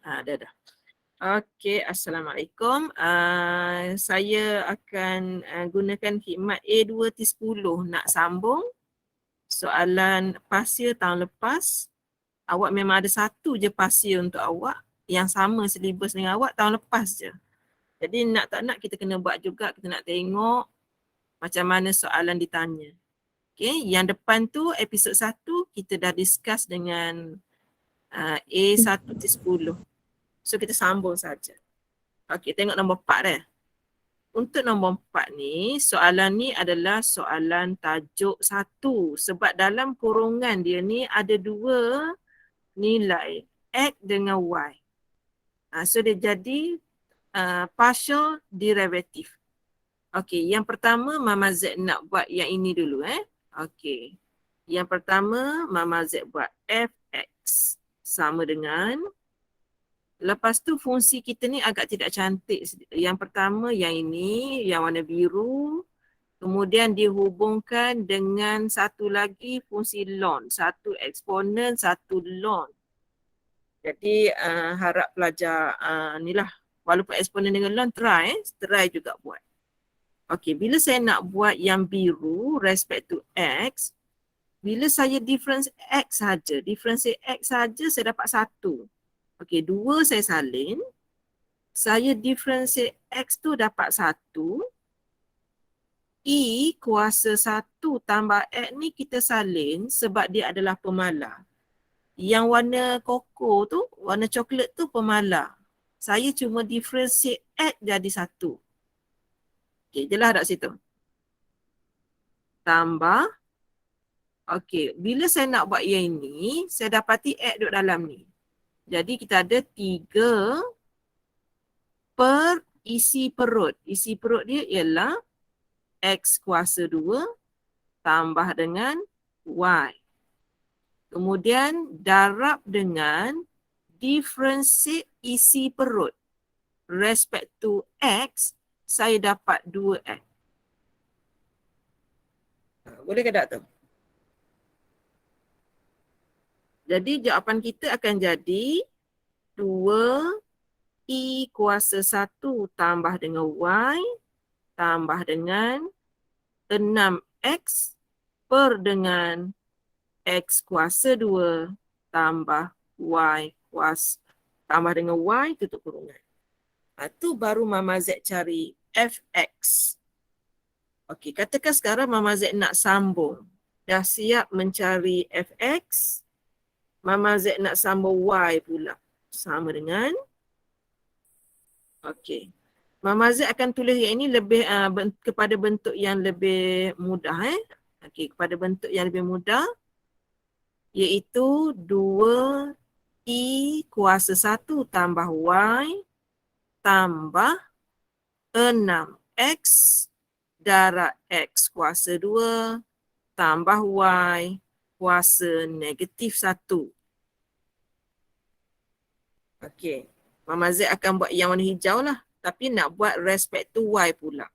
Dah. Okey, Assalamualaikum. Saya akan gunakan khidmat A2T10 nak sambung soalan pasir tahun lepas. Awak memang ada satu je pasir untuk awak yang sama silibus dengan awak tahun lepas je. Jadi nak tak nak kita kena buat juga, kita nak tengok macam mana soalan ditanya. Okey, yang depan tu episod 1 kita dah discuss dengan A1T10. So kita sambung saja. Okey, tengok nombor 4 dah. Untuk nombor 4 ni, soalan ni adalah soalan tajuk 1 sebab dalam kurungan dia ni ada dua nilai X dengan Y. So dia jadi partial derivative. Okey, yang pertama Mama Z nak buat yang ini dulu Okey. Yang pertama Mama Z buat fx sama dengan, lepas tu fungsi kita ni agak tidak cantik. Yang pertama yang ini, yang warna biru. Kemudian dihubungkan dengan satu lagi fungsi ln. Satu eksponen, satu ln. Jadi harap pelajar ni lah. Walaupun eksponen dengan ln, try juga buat. Okey, bila saya nak buat yang biru respect to X, bila saya difference X saja, saya dapat 1. Okey, 2 saya salin. Saya differentiate X tu dapat 1. E kuasa 1 tambah X ni kita salin sebab dia adalah pemalar. Yang warna koko tu, warna coklat tu pemalar. Saya cuma differentiate X jadi 1. Okey, jelas tak situ? Tambah. Okey, bila saya nak buat yang ini, saya dapati X duduk dalam ni. Jadi kita ada 3 per isi perut. Isi perut dia ialah X kuasa 2 tambah dengan Y. Kemudian darab dengan differentiate isi perut. Respect to X, saya dapat 2X. Boleh ke tak tu? Jadi jawapan kita akan jadi 2 E kuasa 1 tambah dengan Y tambah dengan 6X per dengan X kuasa 2 tambah Y kuasa tambah dengan Y tutup kurungan. Itu baru Mama Z cari Fx. Okey, katakan sekarang Mama Z nak sambung. Dah siap mencari Fx. Mama Z nak sambung Y pula. Sama dengan. Okey. Mama Z akan tulis yang ini lebih kepada bentuk yang lebih mudah. Okey, kepada bentuk yang lebih mudah. Iaitu 2E kuasa 1 tambah Y tambah 6X darab X kuasa 2 tambah Y kuasa negatif 1. Okey. Mama Z akan buat yang warna hijau lah. Tapi nak buat respect to Y pula.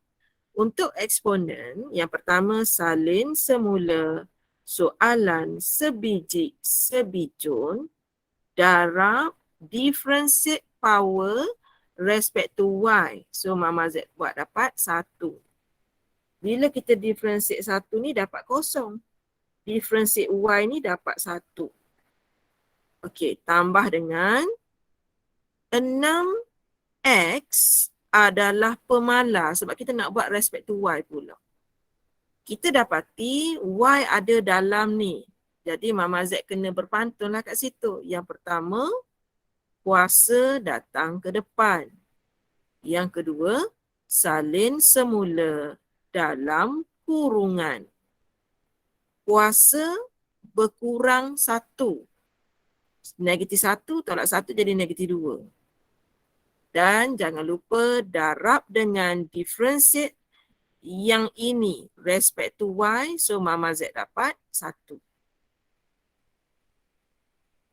Untuk eksponen, yang pertama salin semula soalan sebiji sebijun darab differentiate power respect to Y. So Mama Z buat dapat 1. Bila kita differentiate 1 ni dapat 0. Differentiate Y ni dapat 1. Okey, tambah dengan 6X adalah pemalar sebab kita nak buat respect to Y pula. Kita dapati Y ada dalam ni. Jadi Mama Z kena berpantun lah kat situ. Yang pertama, kuasa datang ke depan. Yang kedua, salin semula dalam kurungan. Kuasa berkurang 1. Negatif 1 tolak 1 jadi negatif 2. Dan jangan lupa darab dengan differentiate yang ini respect to Y. So Mama Z dapat 1.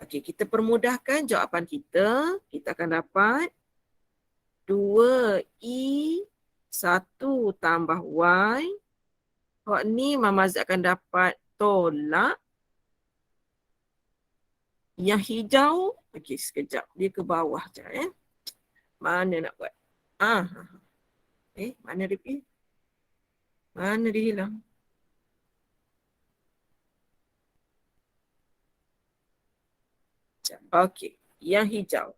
Okey, kita permudahkan jawapan kita. Kita akan dapat 2E 1 tambah Y. Hak ni Mama Z akan dapat tolak. Yang hijau Okey, sekejap. Dia ke bawah je Mana nak buat? Mana dia pergi? Mana dia hilang? Okey, yang hijau.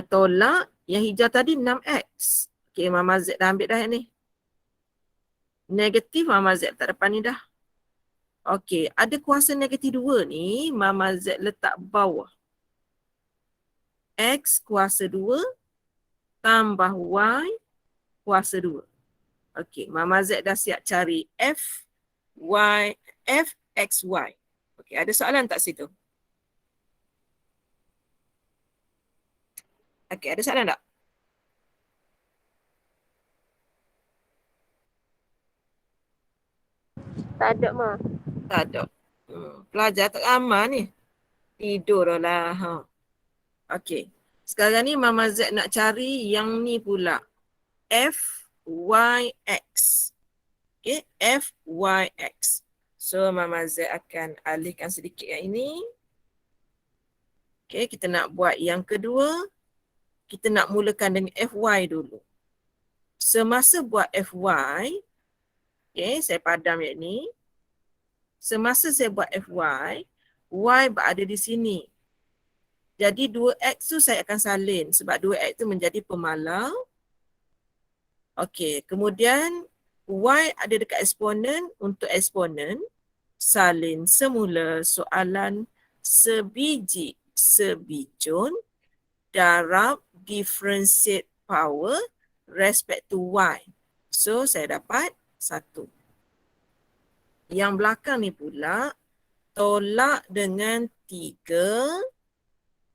Tolak yang hijau tadi 6x. Okey, Mama Z dah ambil dah ni. Negatif Mama Z tak depan ni dah. Okey, ada kuasa negatif 2 ni, Mama Z letak bawah. X kuasa 2 tambah Y kuasa 2. Okey, Mama Z dah siap cari F, X, Y. Okey, ada soalan tak situ? Okey, ada soalan tak? Tak ada, Ma. Tak ada. Pelajar tak ramai ni. Tidur lah. Okey. Sekarang ni Mama Z nak cari yang ni pula. F, Y, X. Okey, F, Y, X. So, Mama Z akan alihkan sedikit yang ini. Okey, kita nak buat yang kedua. Kita nak mulakan dengan FY dulu. Semasa buat FY, okey, saya padam yang ni. Semasa saya buat FY, Y berada di sini. Jadi 2X tu saya akan salin sebab 2X tu menjadi pemalau. Okey, kemudian Y ada dekat eksponen. Untuk eksponen, salin semula soalan sebiji sebijun darab differentiate power respect to Y. So, saya dapat 1. Yang belakang ni pula, tolak dengan 3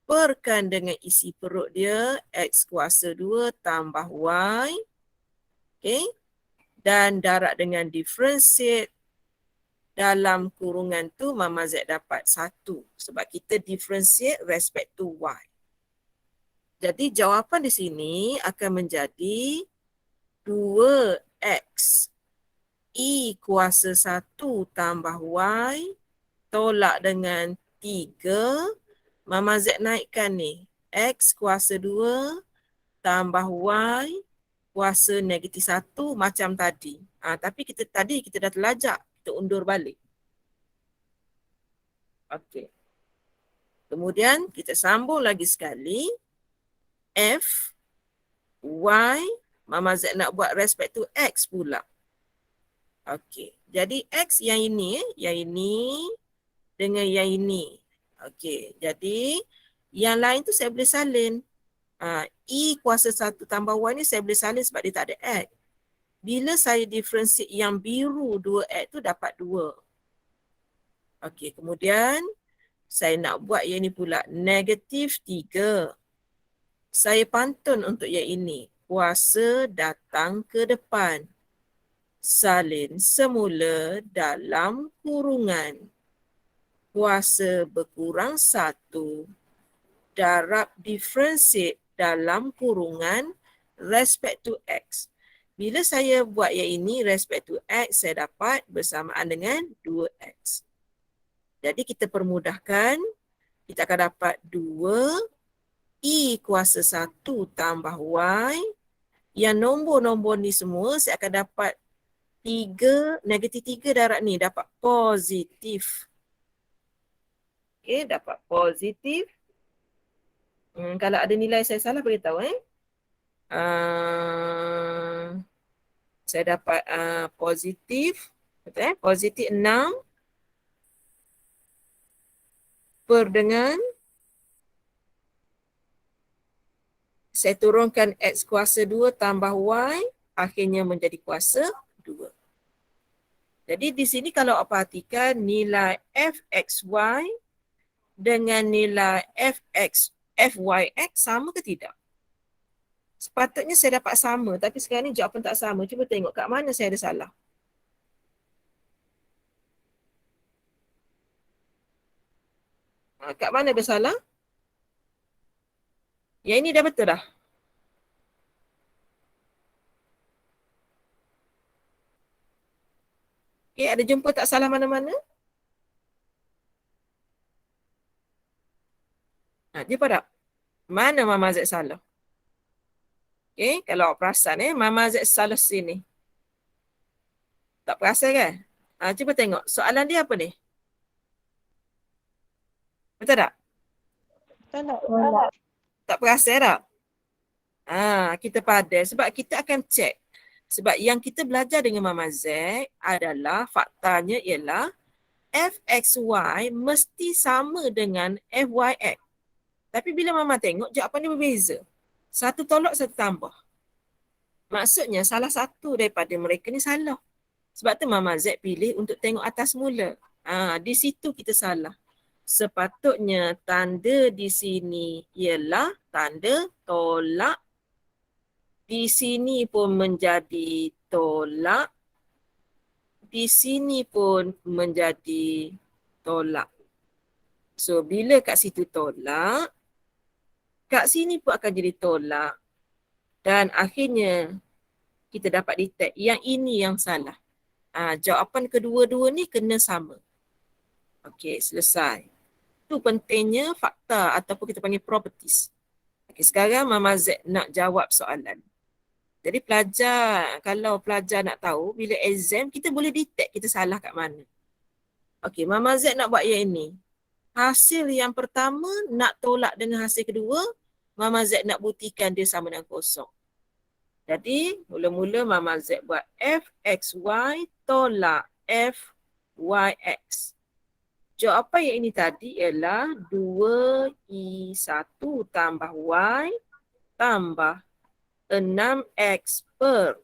perkan dengan isi perut dia, X kuasa 2 tambah Y. Okay. Dan darab dengan differentiate dalam kurungan tu Mama Z dapat 1. Sebab kita differentiate respect to Y. Jadi jawapan di sini akan menjadi 2X I kuasa 1 tambah Y tolak dengan 3. Mama Z naikkan ni. X kuasa 2 tambah Y kuasa negatif 1 macam tadi. Tapi kita dah terlajak. Kita undur balik. Okey. Kemudian kita sambung lagi sekali. F, Y, Mama Z nak buat respect to X pula. Okey. Jadi X yang ini dengan yang ini. Okey. Jadi yang lain tu saya boleh salin. I kuasa 1 tambah Y ni saya boleh salin sebab dia tak ada X. Bila saya differentiate yang biru 2X tu dapat 2. Okey, kemudian saya nak buat yang ni pula. Negatif 3. Saya pantun untuk yang ini. Kuasa datang ke depan. Salin semula dalam kurungan. Kuasa berkurang 1. Darab differentiate dalam kurungan respect to X. Bila saya buat yang ini respect to X, saya dapat bersamaan dengan 2X. Jadi kita permudahkan, kita akan dapat 2 I kuasa 1 tambah Y. Yang nombor-nombor ni semua saya akan dapat 3, negatif 3 darab ni, dapat positif. Okey, dapat positif. Kalau ada nilai saya salah beritahu saya dapat positif, betul positif 6 per dengan saya turunkan X kuasa 2 tambah Y, akhirnya menjadi kuasa 2. Jadi di sini kalau awak perhatikan nilai Fxy dengan nilai Fyx sama ke tidak? Sepatutnya saya dapat sama, tapi sekarang ni jawapan tak sama. Cuba tengok kat mana saya ada salah. Kat mana ada salah? Yang ini dah betul dah. Okay, ada jumpa tak salah mana-mana? Jumpa tak? Mana Mama Z salah? Okay, kalau awak perasan Mama Z salah sini. Tak perasan kan? Cuba tengok. Soalan dia apa ni? Betul tak? Tolak. Tak perasan tak? Kita pada. Sebab kita akan cek. Sebab yang kita belajar dengan Mama Z adalah faktanya ialah FXY mesti sama dengan FYX. Tapi bila Mama tengok, jawapan dia berbeza. Satu tolak, satu tambah. Maksudnya salah satu daripada mereka ni salah. Sebab tu Mama Z pilih untuk tengok atas mula. Di situ kita salah. Sepatutnya tanda di sini ialah tanda tolak. Di sini pun menjadi tolak. Di sini pun menjadi tolak. So, bila kat situ tolak, kat sini pun akan jadi tolak. Dan akhirnya, kita dapat detect yang ini yang salah. Jawapan kedua-dua ni kena sama. Okey, selesai. Itu pentingnya fakta ataupun kita panggil properties. Okey, sekarang Mama Z nak jawab soalan. Jadi kalau pelajar nak tahu, bila exam, kita boleh detect kita salah kat mana. Okey, Mama Z nak buat yang ini. Hasil yang pertama nak tolak dengan hasil kedua, Mama Z nak buktikan dia sama dengan kosong. Jadi, mula-mula Mama Z buat FXY tolak FYX. Jawapan yang ini tadi ialah 2I1 tambah Y tambah 6X per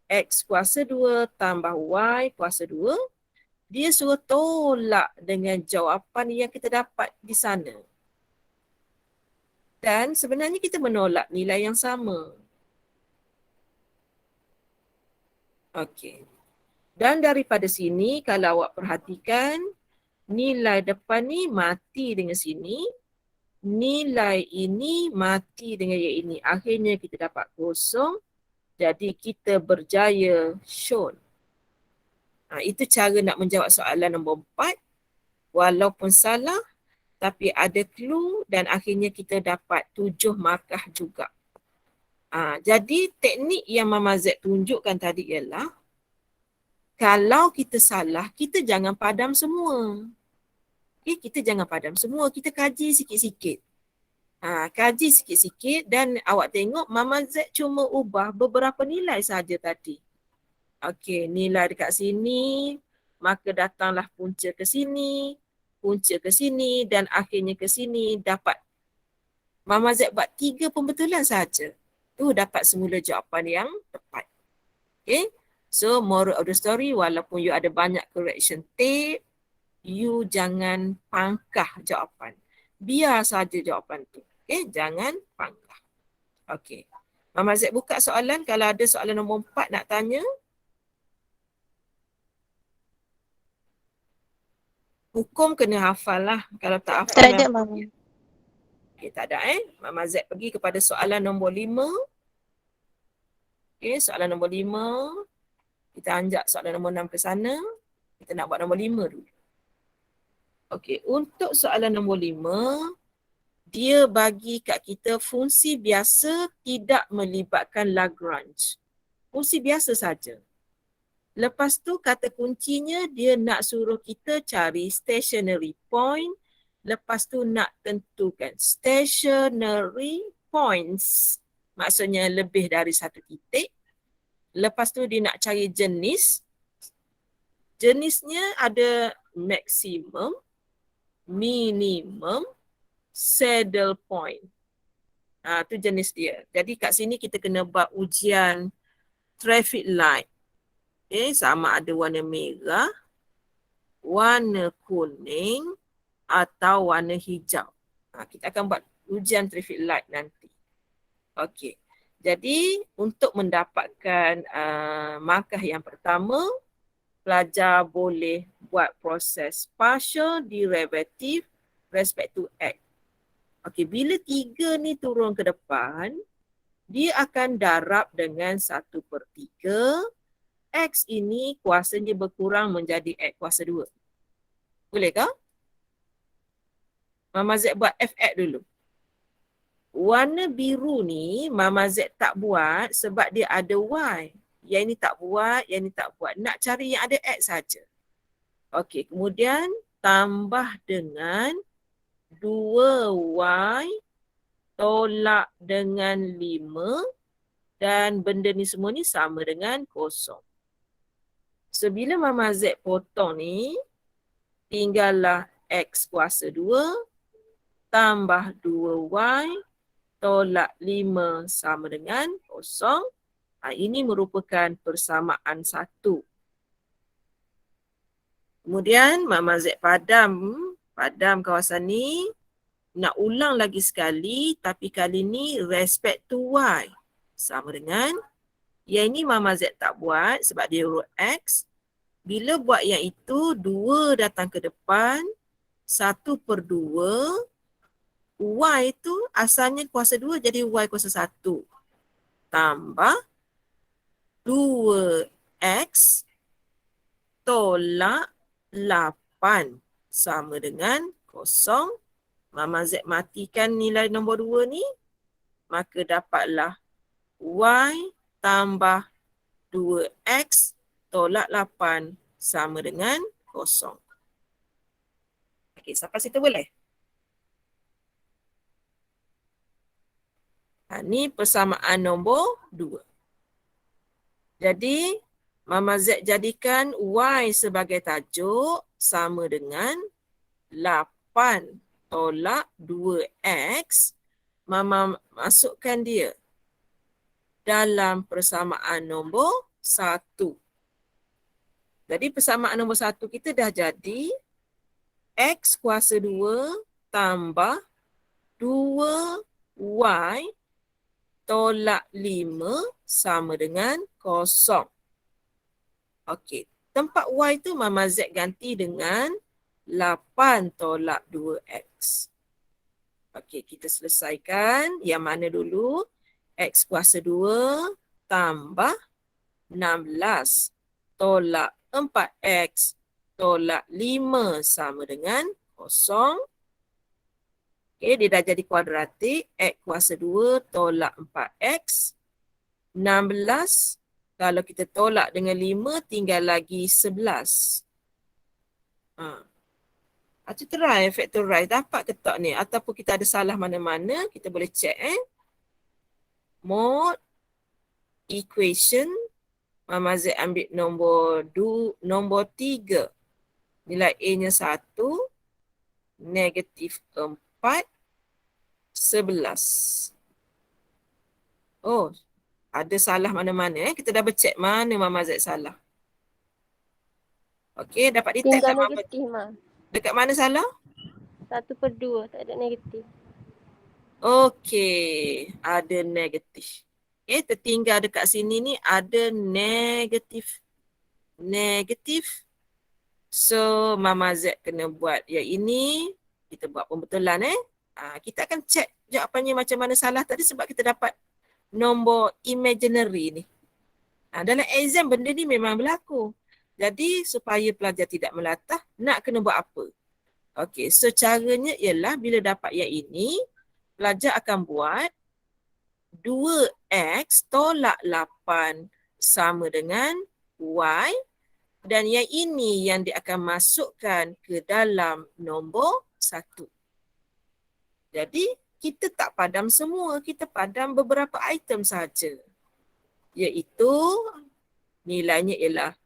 X kuasa 2 tambah Y kuasa 2. Dia suruh tolak dengan jawapan yang kita dapat di sana. Dan sebenarnya kita menolak nilai yang sama. Okey. Dan daripada sini kalau awak perhatikan nilai depan ni mati dengan sini. Nilai ini mati dengan yang ini. Akhirnya kita dapat kosong. Jadi kita berjaya shown. Itu cara nak menjawab soalan nombor 4. Walaupun salah, tapi ada clue dan akhirnya kita dapat 7 markah juga. Jadi teknik yang Mama Z tunjukkan tadi ialah kalau kita salah, kita jangan padam semua. Kita jangan padam semua. Kita kaji sikit-sikit. Kaji sikit-sikit dan awak tengok Mama Z cuma ubah beberapa nilai saja tadi. Okey, nilai dekat sini, maka datanglah punca ke sini dan akhirnya ke sini dapat. Mama Z buat 3 pembetulan saja. Tu dapat semula jawapan yang tepat. Okay, so moral of the story, walaupun you ada banyak correction tape, you jangan pangkah jawapan. Biar saja jawapan tu. Okay, jangan pangkah. Okay. Mama Z buka soalan. Kalau ada soalan nombor 4 nak tanya. Hukum kena hafal lah. Kalau tak hafal. Tak ada, Mama. Okay, tak ada Mama Z pergi kepada soalan nombor 5. Okay, soalan nombor 5. Kita anjak soalan nombor 6 ke sana. Kita nak buat nombor 5 dulu. Okey, untuk soalan nombor 5, dia bagi kat kita fungsi biasa tidak melibatkan Lagrange. Fungsi biasa saja. Lepas tu kata kuncinya dia nak suruh kita cari stationary point. Lepas tu nak tentukan stationary points. Maksudnya lebih dari satu titik. Lepas tu dia nak cari jenis. Jenisnya ada maksimum, minimum, saddle point. Tu jenis dia. Jadi kat sini kita kena buat ujian traffic light. Okay, sama ada warna merah, warna kuning atau warna hijau. Kita akan buat ujian traffic light nanti. Okey. Jadi untuk mendapatkan markah yang pertama, pelajar boleh buat proses partial derivative respect to X. Okey, bila 3 ni turun ke depan, dia akan darab dengan 1/3. X ini kuasanya berkurang menjadi X kuasa 2. Boleh ke? Mama Z buat FX dulu. Warna biru ni Mama Z tak buat sebab dia ada Y. Yang ini tak buat, yang ini tak buat. Nak cari yang ada X saja. Okey, kemudian tambah dengan 2Y tolak dengan 5 dan benda ni semua ni sama dengan kosong. So, bila Mama Z potong ni, tinggallah X kuasa 2 tambah 2Y tolak 5 sama dengan kosong. Ini merupakan persamaan 1. Kemudian Mama Z padam kawasan ni. Nak ulang lagi sekali tapi kali ni respect to Y. Sama dengan, yang ini Mama Z tak buat sebab dia root X. Bila buat yang itu, 2 datang ke depan, 1/2, Y itu asalnya kuasa 2 jadi Y kuasa 1. Tambah 2X tolak 8 sama dengan kosong. Mama Z matikan nilai nombor 2 ni, maka dapatlah Y tambah 2X tolak 8 sama dengan kosong. Okey, sampai situ boleh? Ni persamaan nombor 2. Jadi, Mama Z jadikan Y sebagai tajuk sama dengan 8 tolak 2X. Mama masukkan dia dalam persamaan nombor 1. Jadi persamaan nombor 1 kita dah jadi X kuasa 2 tambah 2Y tolak 5 sama dengan kosong. Okey, tempat Y tu Mama Z ganti dengan 8 tolak 2X. Okey, kita selesaikan. Yang mana dulu? X kuasa 2 tambah 16 tolak 4X tolak 5 sama dengan kosong. Okey, dia dah jadi kuadratik. X kuasa 2 tolak 4X. 16. Kalau kita tolak dengan 5, tinggal lagi 11. Kita try factorize. Dapat ke tak ni? Ataupun kita ada salah mana-mana, kita boleh check. Mod equation. Mama Z ambil nombor 3. Nilai A-nya 1. Negatif 4. 11. Oh, ada salah mana-mana. Kita dah check mana Mama Z salah. Okey, dapat detect tak Tinggal Mama? negatif, Ma. Dekat mana salah? 1/2, tak ada negatif. Okey, ada negatif. Okay, tertinggal dekat sini ni ada negatif. Negatif. So, Mama Z kena buat yang ini. Kita buat pembetulan. Kita akan check jawapannya macam mana salah tadi sebab kita dapat nombor imaginary ni. Dalam exam benda ni memang berlaku. Jadi, supaya pelajar tidak melatah, nak kena buat apa? Okey, so caranya ialah bila dapat yang ini, pelajar akan buat 2X tolak 8 sama dengan Y dan yang ini yang dia akan masukkan ke dalam nombor 1. Jadi, kita tak padam semua, kita padam beberapa item saja. Iaitu nilainya ialah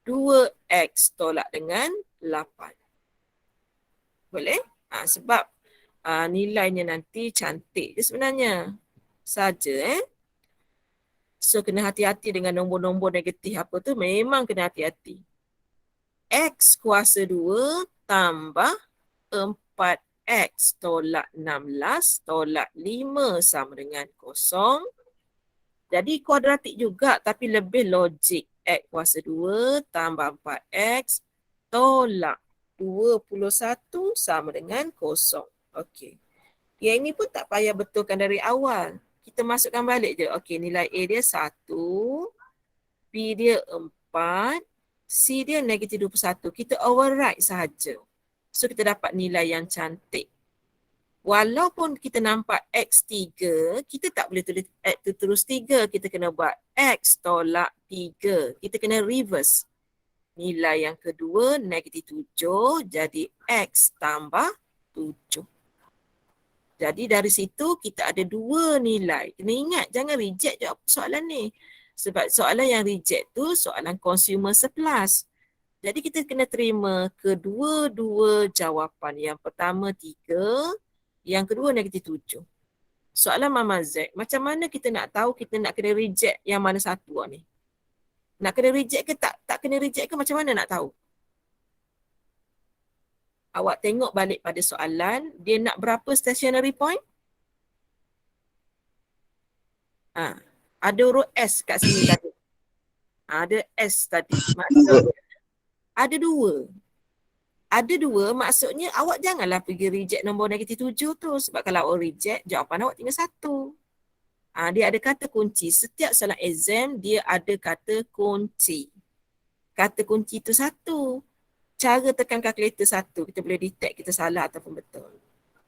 2X tolak dengan 8. Boleh? Sebab nilainya nanti cantik je sebenarnya. Saja So kena hati-hati dengan nombor-nombor negatif apa tu, memang kena hati-hati. X kuasa 2 tambah 4X tolak 16 tolak 5 sama dengan kosong. Jadi kuadratik juga tapi lebih logik. X kuasa 2 tambah 4X tolak 21 sama dengan kosong. Okey. Yang ini pun tak payah betulkan dari awal. Kita masukkan balik je. Okey, nilai A dia 1, B dia 4, C dia negatif 21. Kita override sahaja. So kita dapat nilai yang cantik. Walaupun kita nampak X3, kita tak boleh tulis X tu terus 3. Kita kena buat X tolak 3. Kita kena reverse. Nilai yang kedua negatif 7 jadi X tambah 7. Jadi dari situ kita ada dua nilai. Kena ingat jangan reject jawab soalan ni. Sebab soalan yang reject tu soalan consumer surplus. Jadi kita kena terima kedua-dua jawapan. Yang pertama 3, yang kedua negatif 7. Soalan Mama Z, macam mana kita nak tahu kita nak kena reject yang mana satu ni? Nak kena reject ke tak? Tak kena reject ke macam mana nak tahu? Awak tengok balik pada soalan, dia nak berapa stationary point? Ada huruf S kat sini tadi. Ada S tadi. Maksudnya ada dua. Ada dua, maksudnya awak janganlah pergi reject nombor negatif 7 tu. Sebab kalau awak reject, jawapan awak tinggal 1. Dia ada kata kunci. Setiap soalan exam, dia ada kata kunci. Kata kunci tu 1. Cara tekan kalkulator 1, kita boleh detect kita salah ataupun betul.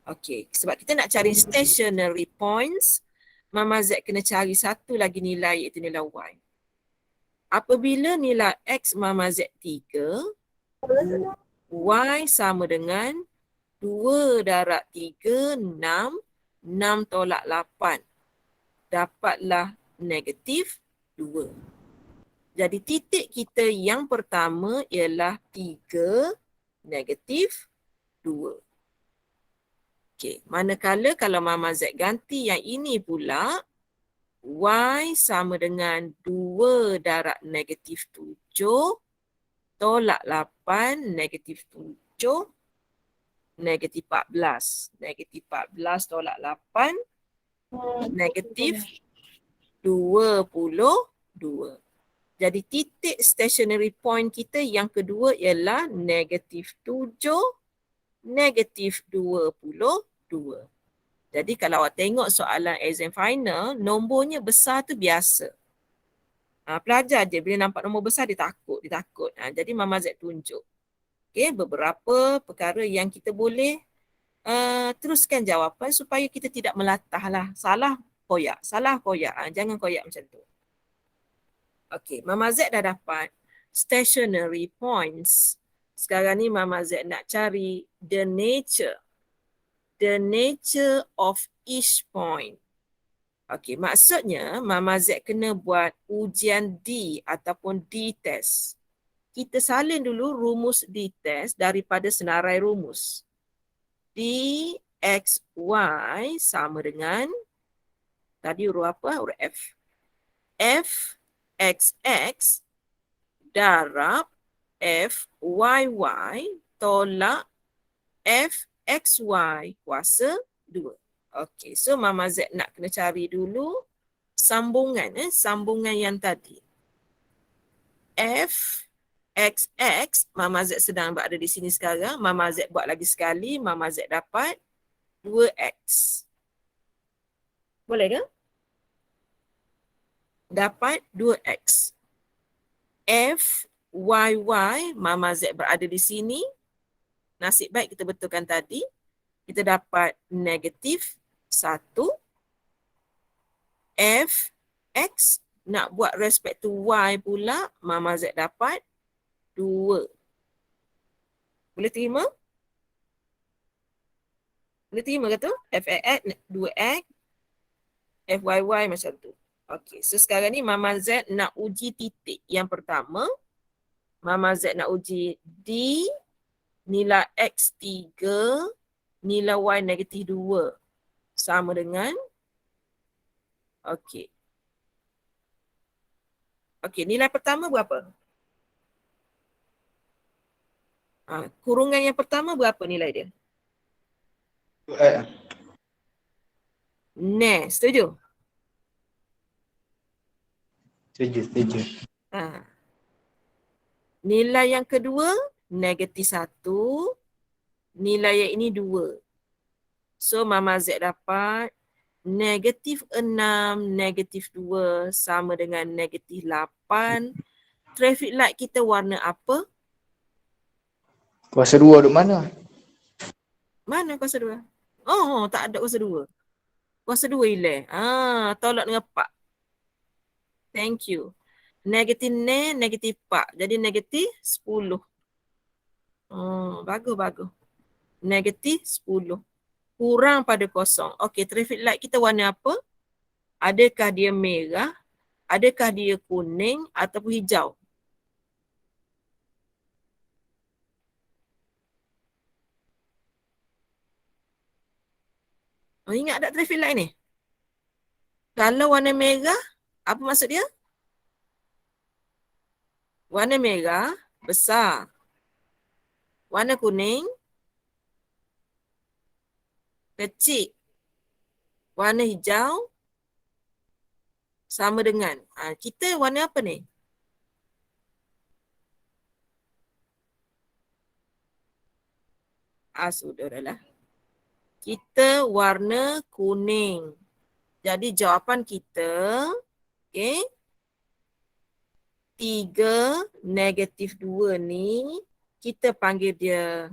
Okey, sebab kita nak cari stationary points, Mama Z kena cari satu lagi nilai iaitu nilai Y. Apabila nilai X Mama Z 3, Y sama dengan 2 darab 3, 6. 6 tolak 8. Dapatlah negatif 2. Jadi titik kita yang pertama ialah 3, negatif 2. Okey, manakala kalau Mama Z ganti yang ini pula, Y sama dengan 2 darab negatif 7 tolak 8, negatif 7, negatif 14. Negatif 14 tolak 8, negatif 22. Jadi titik stationary point kita yang kedua ialah negatif 7, negatif 22. Jadi kalau awak tengok soalan exam final, nombornya besar tu biasa. Pelajar je bila nampak nombor besar dia takut. Jadi Mama Z tunjuk. Okay, beberapa perkara yang kita boleh teruskan jawapan supaya kita tidak melatah lah. Salah koyak. Jangan koyak macam tu. Okay, Mama Z dah dapat stationary points. Sekarang ni Mama Z nak cari the nature of each point. Okay, maksudnya Mama Z kena buat ujian D ataupun D-test. Kita salin dulu rumus D-test daripada senarai rumus. DXY sama dengan, tadi huruf apa? Huruf F. FXX darab FYY tolak FXY kuasa 2. Okey, so Mama Z nak kena cari dulu sambungan yang tadi. FXX, Mama Z sedang berada di sini sekarang. Mama Z buat lagi sekali, Mama Z dapat 2X. Boleh ke? Dapat 2X. FYY, Mama Z berada di sini. Nasib baik kita betulkan tadi. Kita dapat negatif 1. FX, nak buat respect to Y pula, Mama Z dapat 2. Boleh terima? Boleh terima ke tu? FX, 2X, FYY macam tu. Okey, so sekarang ni Mama Z nak uji titik yang pertama. Mama Z nak uji D, nilai X 3, nilai Y negatif 2. Sama dengan, okey. Okey, nilai pertama berapa? Kurungan yang pertama berapa nilai dia? Setuju? Setuju. Nilai yang kedua, negatif 1. Nilai yang ini 2. So, Mama Z dapat negatif 6, negatif 2 sama dengan negatif 8. Traffic light kita warna apa? Kuasa 2 duduk mana? Mana kuasa 2? Oh, tak ada kuasa 2. Kuasa 2 hilang. Tolak dengan pak. Thank you. Negatif ne, negatif pak. Jadi negatif 10. Bagus, bagus. Negatif 10. Kurang pada kosong. Okey, traffic light kita warna apa? Adakah dia merah? Adakah dia kuning ataupun hijau? Ingat tak traffic light ni? Kalau warna merah, apa maksud dia? Warna merah, besar. Warna kuning, kecil. Warna hijau, sama dengan. Kita warna apa ni? Sudah dah lah. Kita warna kuning. Jadi jawapan kita, okay, 3 negatif 2 ni, kita panggil dia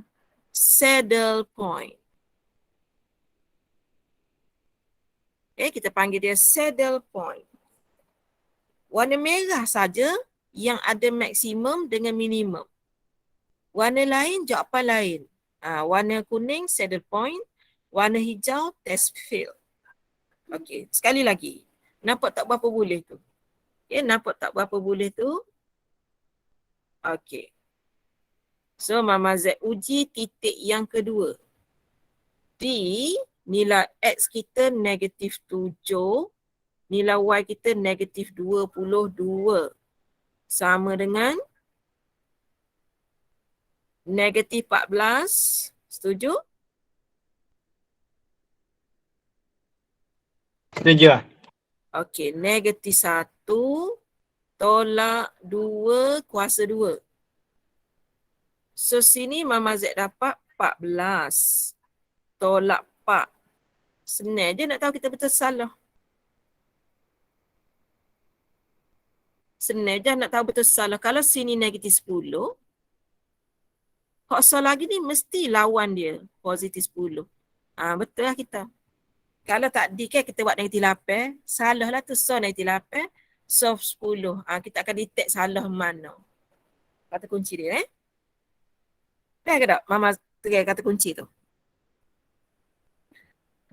saddle point. Okay, kita panggil dia saddle point. Warna merah saja yang ada maksimum dengan minimum. Warna lain, jawapan lain. Warna kuning, saddle point. Warna hijau, test fail. Okey, sekali lagi. Nampak tak berapa boleh tu? Okay, nampak tak berapa boleh tu? Okey. So, Mama Z uji titik yang kedua. D, nilai X kita negatif 7. Nilai Y kita negatif 22. Sama dengan negatif 14. Setuju? Setuju. Okey, negatif 1 tolak 2 kuasa 2. So, sini Mama Z dapat 14. Tolak 4. Senang je nak tahu kita betul salah. Senang je nak tahu betul salah. Kalau sini negatif 10, kosong lagi ni mesti lawan dia, positif 10. Betul lah kita. Kalau tak di kan kita buat negatif 8, salah lah tu. So negatif 8, so 10. Kita akan detect salah mana. Kata kunci dia Dah ke tak? Mama terai kata kunci tu.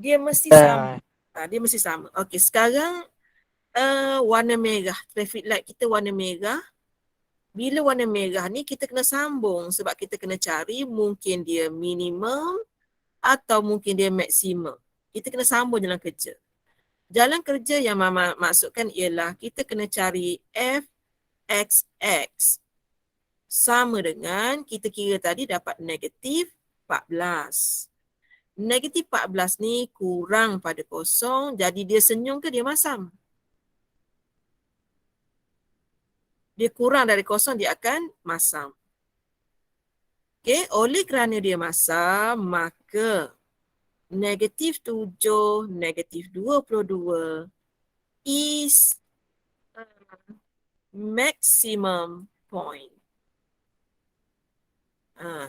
Dia mesti sama. Dia mesti sama. Okey, sekarang warna merah. Traffic light kita warna merah. Bila warna merah ni kita kena sambung sebab kita kena cari mungkin dia minimum atau mungkin dia maksimum. Kita kena sambung jalan kerja. Jalan kerja yang Mama maksudkan ialah kita kena cari Fxx. Sama dengan kita kira tadi dapat negatif 14. Negatif 14 ni kurang pada kosong, jadi dia senyum ke dia masam? Dia kurang dari kosong, dia akan masam. Okay, oleh kerana dia masam, maka negatif 7, negatif 22 is maximum point.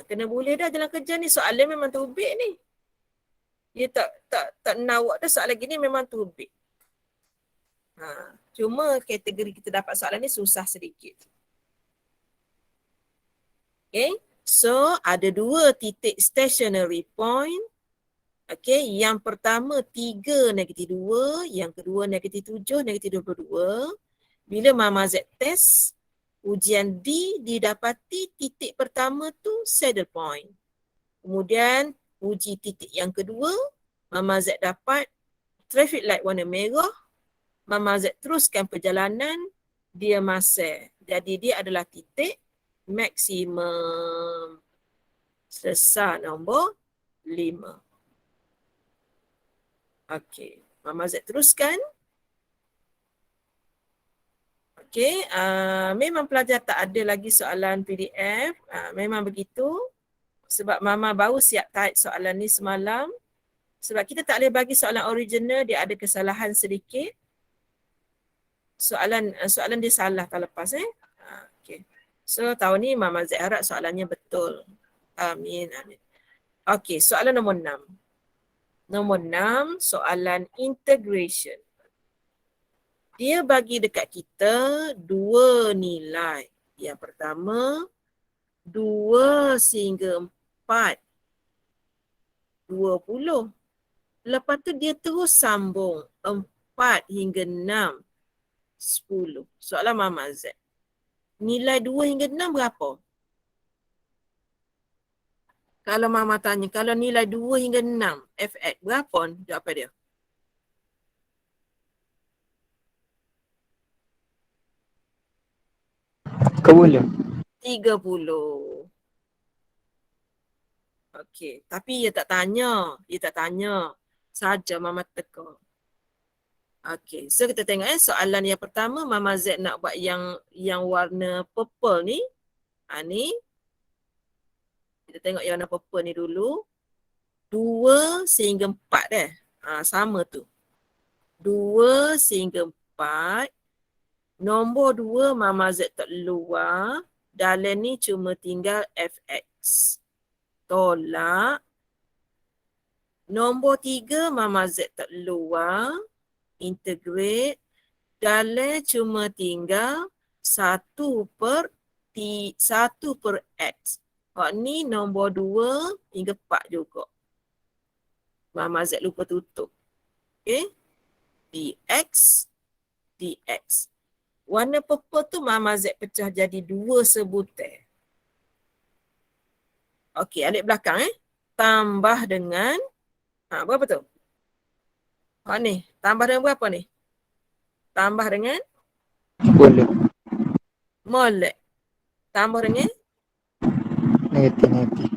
Kena boleh dah jalan kerja ni. Soalan memang tubik ni. Dia tak nawak dah soalan gini memang tubik. Cuma kategori kita dapat soalan ni susah sedikit. Okay. So, ada 2 titik stationary point. Okay. Yang pertama 3 negatif 2. Yang kedua negatif 7, negatif 22. Bila Mama Z test, ujian D didapati titik pertama tu saddle point. Kemudian uji titik yang kedua, Mama Z dapat traffic light warna merah. Mama Z teruskan perjalanan, dia masih. Jadi dia adalah titik maksimum. Selesai nombor 5. Okey, Mama Z teruskan. Okey, memang pelajar tak ada lagi soalan PDF. Memang begitu. Sebab Mama baru siap type soalan ni semalam. Sebab kita tak boleh bagi soalan original, dia ada kesalahan sedikit. Soalan dia salah tak lepas Okay. So tahun ni Mama Z harap soalannya betul. Amin, amin. Okey, soalan nombor 6. Nombor 6, soalan integration. Dia bagi dekat kita dua nilai. Yang pertama, 2 sehingga 4, 20. Lepas tu dia terus sambung 4 hingga 6, 10. Soalan Mama Z. Nilai 2 hingga 6 berapa? Kalau Mama tanya, kalau nilai 2 hingga 6, FX berapa? Jawapan dia. Kau boleh. 30. Okey, tapi dia tak tanya. Dia tak tanya. Saja Mama teka. Okey, so kita tengok soalan yang pertama Mama Z nak buat yang warna purple ni. Ni. Kita tengok yang warna purple ni dulu. 2 sehingga 4 sama tu. 2 sehingga 4. Nombor 2 Mama Z tak luar. Dalam ni cuma tinggal FX. Tolak. Nombor 3 Mama Z tak luar. Integrate. Dalam cuma tinggal 1 per X. Ni nombor 2 hingga 4 juga. Mama Z lupa tutup. Okay. dx. Warna purple tu Mama Z pecah jadi 2 sebutir. Okey, alik belakang tambah dengan berapa tu? Ni, tambah dengan berapa ni? Tambah dengan Boleh. molek. Tambah dengan Negatif.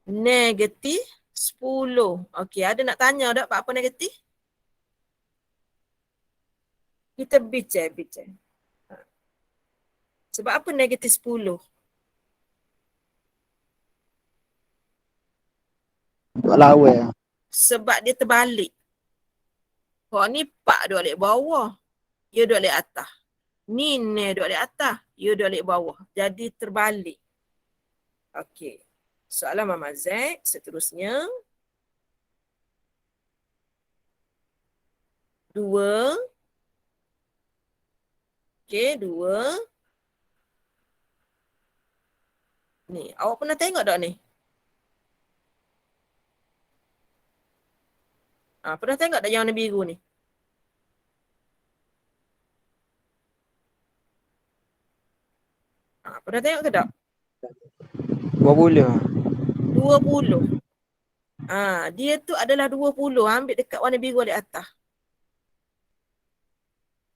negatif 10. Okey, ada nak tanya tak apa negatif? Kita bincang. Sebab apa negatif 10? Buat lawa. Sebab dia terbalik. Ni 4 duduk alik bawah. Dia duduk alik atas. Ni duduk alik atas. Dia duduk alik bawah. Jadi terbalik. Okey. Soalan Mama Z seterusnya. 2. Okey, 2. Ni, awak pernah tengok tak ni? Pernah tengok tak yang warna biru ni? Pernah tengok ke tak? 20. 20. Dia tu adalah 20. Ambil dekat warna biru di atas.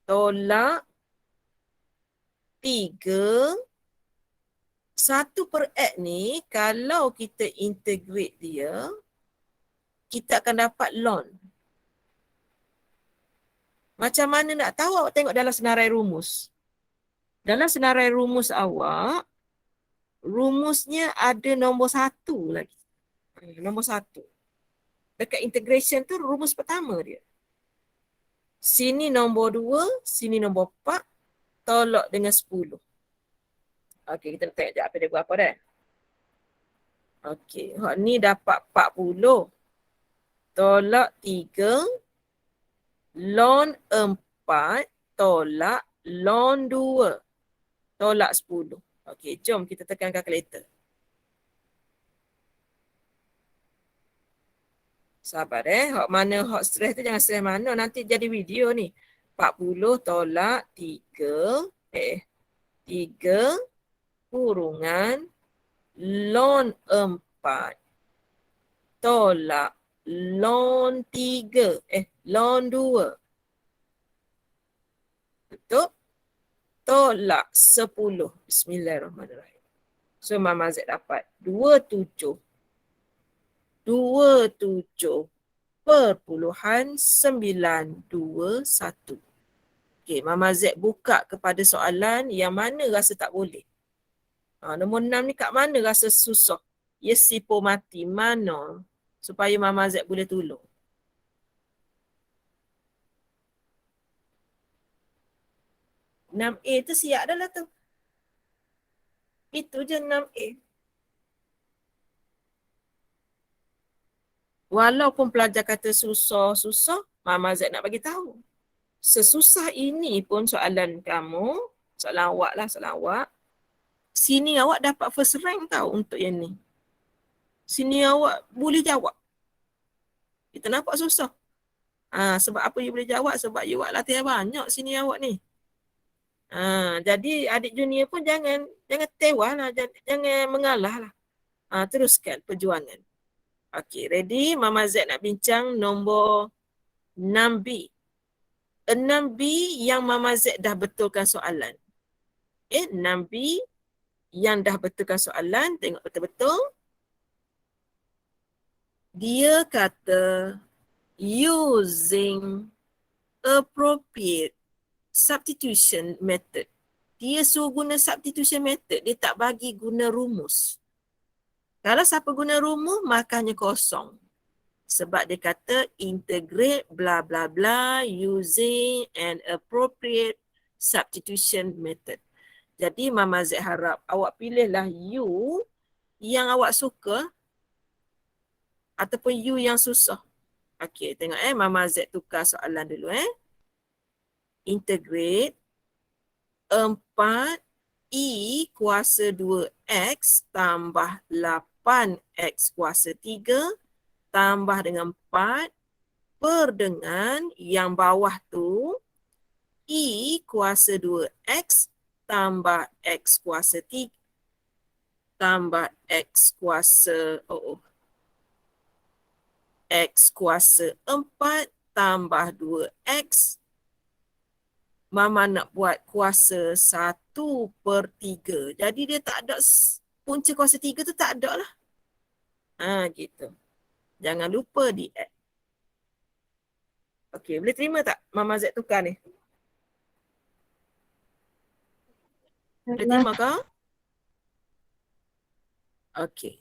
Tolak 3. 1 per X ni, kalau kita integrate dia, kita akan dapat ln. Macam mana nak tahu? Awak tengok dalam senarai rumus. Dalam senarai rumus awak, rumusnya ada nombor 1 lagi. Nombor 1. Dekat integration tu rumus pertama dia. Sini nombor 2, sini nombor 4, tolak dengan 10. Okey, kita tengok sekejap apa dia buat apa dah. Okey, ni dapat 40. Tolak 3. Ln 4 tolak ln 2. Tolak 10. Okey, jom kita tekan kalkulator. Sabar hok mana hok stress tu jangan stress mana, nanti jadi video ni. 40 tolak 3. 3 kurungan ln 4 tolak ln 3. Ln 2. Betul? Tolak 10. Bismillahirrahmanirrahim. So Mama Z dapat 27. 27.921. Okey, Mama Z buka kepada soalan yang mana rasa tak boleh. Nombor 6 ni kat mana rasa susah? Ya sipo mati mana supaya Mama Z boleh tolong. Enam A tu siap dah lah tu. Itu je 6A. Walaupun pelajar kata susah, Mama Z nak bagi tahu. Sesusah ini pun soalan kamu, soalan awak lah, soalan awak. Sini awak dapat first rank tau untuk yang ni. Sini awak boleh jawab. Kita nampak susah. Sebab apa you boleh jawab? Sebab you buat latihan banyak sini awak ni. Jadi adik junior pun jangan tewas lah, jangan mengalah lah. Teruskan perjuangan. Okey, ready? Mama Z nak bincang nombor 6B. 6B yang Mama Z dah betulkan soalan. 6B yang dah betulkan soalan, tengok betul-betul. Dia kata using appropriate substitution method. Dia suruh guna substitution method, dia tak bagi guna rumus. Kalau siapa guna rumus, makanya kosong. Sebab dia kata integrate bla bla bla using an appropriate substitution method. Jadi Mama Z harap awak pilihlah you yang awak suka ataupun you yang susah. Okey, tengok Mama Z tukar soalan dulu Integrate 4i kuasa 2x tambah 8x kuasa 3 tambah dengan 4 per dengan yang bawah tu i kuasa 2x tambah x kuasa 3 tambah x kuasa x kuasa 4 tambah 2x. Mama nak buat kuasa 1/3. Jadi dia tak ada punca kuasa 3 tu, tak ada lah. Gitu. Jangan lupa di add. Okey, boleh terima tak Mama Z tukar ni? Boleh terima kau? Okey.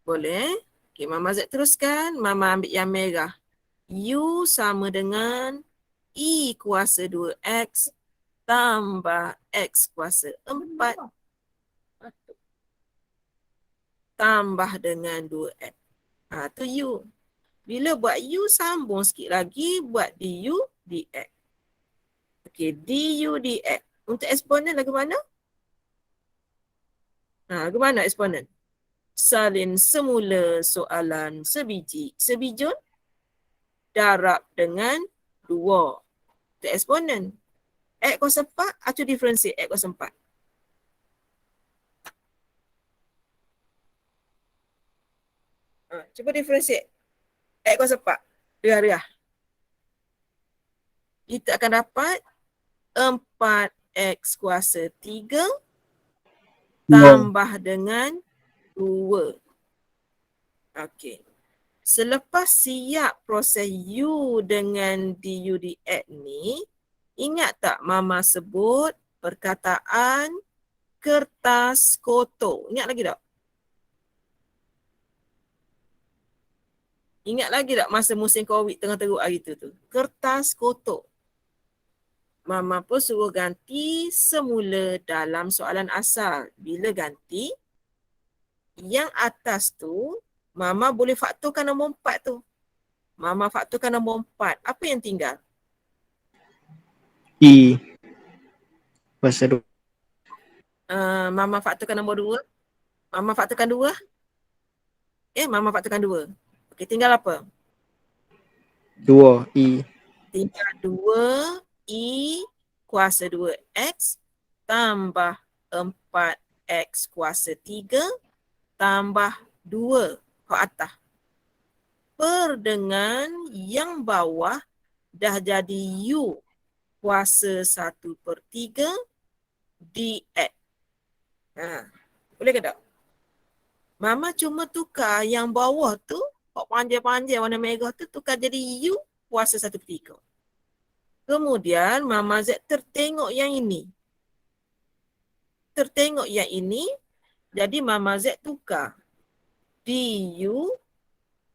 Boleh. Okey, Mama Z teruskan. Mama ambil yang merah. U sama dengan I kuasa 2X tambah X kuasa 4 tambah dengan 2X. Tu U. Bila buat U, sambung sikit lagi, buat DU, DX. Okey, DU, DX. Untuk eksponen lagu mana? Lagu mana eksponen? Salin semula soalan sebijun darab dengan 2. Itu eksponen. X kuasa 4, acu diferensi X kuasa 4. Cuba diferensi X kuasa 4. Riah-riah. Kita akan dapat 4X kuasa 3 tambah dengan 2. Okey. Selepas siap proses U dengan DU DX ni, ingat tak Mama sebut perkataan kertas kotor? Ingat lagi tak? Ingat lagi tak masa musim COVID tengah teruk hari tu? Kertas kotor. Mama pun suruh ganti semula dalam soalan asal. Bila ganti, yang atas tu, Mama boleh faktorkan nombor 4 tu. Mama faktorkan nombor 4. Apa yang tinggal? I kuasa 2. Mama faktorkan nombor 2. Mama faktorkan 2. Mama faktorkan 2. Okey, tinggal apa? 2 I. Tinggal 2 I kuasa 2X tambah 4X kuasa 3 tambah 2 ke atas. Per dengan yang bawah dah jadi U kuasa 1/3 DX. Boleh ke tak? Mama cuma tukar yang bawah tu, panjang-panjang warna merah tu, tukar jadi U kuasa 1/3. Kemudian Mama Z tertengok yang ini. Jadi Mama Z tukar DU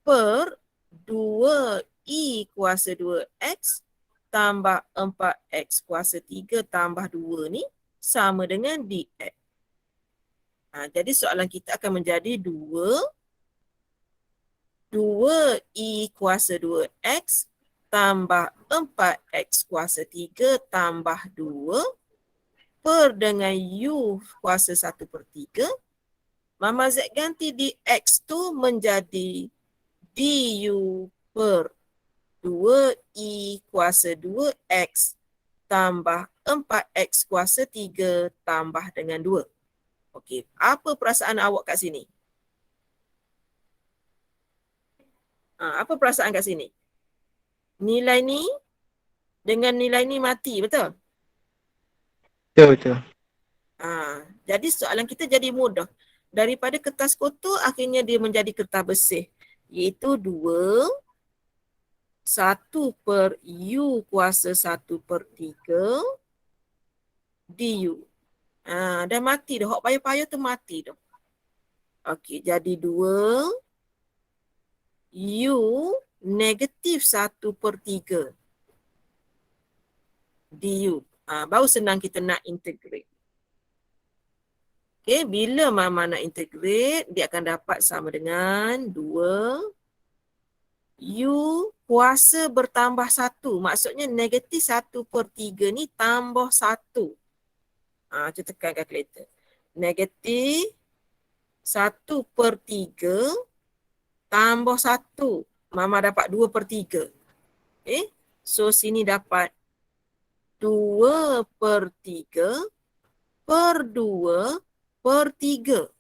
per 2I kuasa 2X tambah 4X kuasa 3 tambah 2 ni sama dengan DX. Jadi soalan kita akan menjadi 2 2i kuasa 2x tambah 4x kuasa 3 tambah 2 per dengan u kuasa 1/3. Mama Z ganti di x tu menjadi du per 2i kuasa 2x tambah 4x kuasa 3 tambah dengan 2. Okey, apa perasaan awak kat sini? Apa perasaan kat sini? Nilai ni dengan nilai ni mati, betul? Betul. Jadi soalan kita jadi mudah. Daripada kertas kotor, akhirnya dia menjadi kertas bersih. Iaitu 2, 1 per u kuasa 1/3 du. Dah mati dah. Hak payah-payah tu mati dah. Okey, jadi 2 u negatif 1/3 du. Baru senang kita nak integrate. Okey, bila Mama nak integrate, dia akan dapat sama dengan 2 u kuasa bertambah 1. Maksudnya negatif 1/3 ni tambah 1. Kita tekan kalkulator. Negatif 1/3 tambah 1. Mama dapat 2/3. Okay. So sini dapat 2/3 per 2/3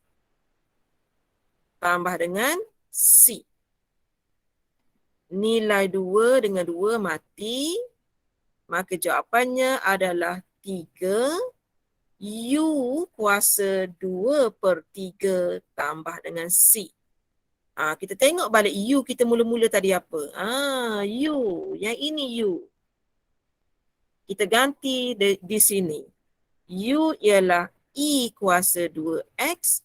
tambah dengan C. Nilai 2 dengan 2 mati. Maka jawapannya adalah 3 U kuasa 2/3 tambah dengan C. Kita tengok balik U kita mula-mula tadi apa. U. Yang ini U. Kita ganti di sini. U ialah E kuasa 2X